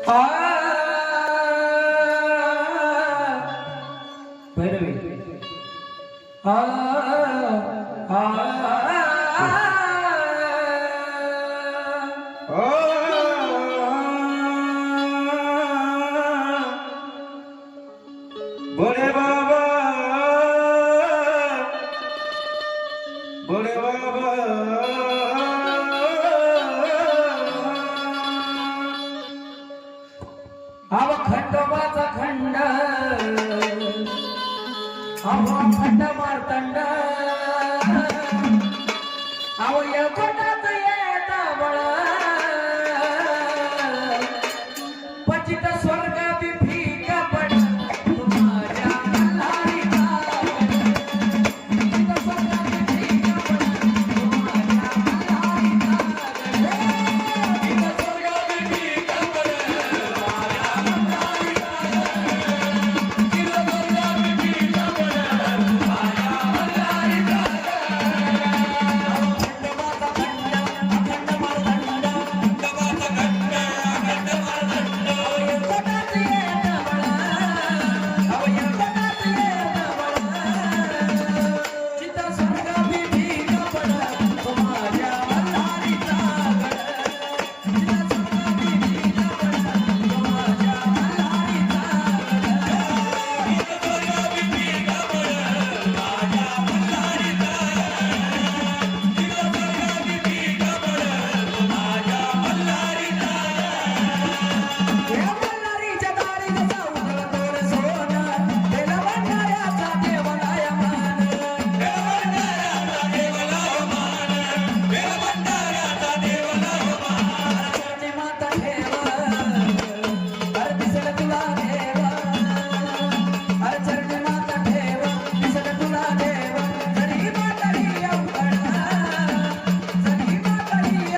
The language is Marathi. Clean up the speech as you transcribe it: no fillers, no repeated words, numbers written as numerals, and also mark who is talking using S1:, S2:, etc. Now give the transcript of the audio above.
S1: आ भैरवी आ
S2: भोले बाबा भोले बाबा
S1: आव खंडोबाचा खंड आव खंड मार्तंड आव या खंडात येता बळ पचित स्वर्गात भीक पड तुम्हाऱ्या मल्हारीचा पचित स्वर्गात भीक पड तुम्हाऱ्या मल्हारीचा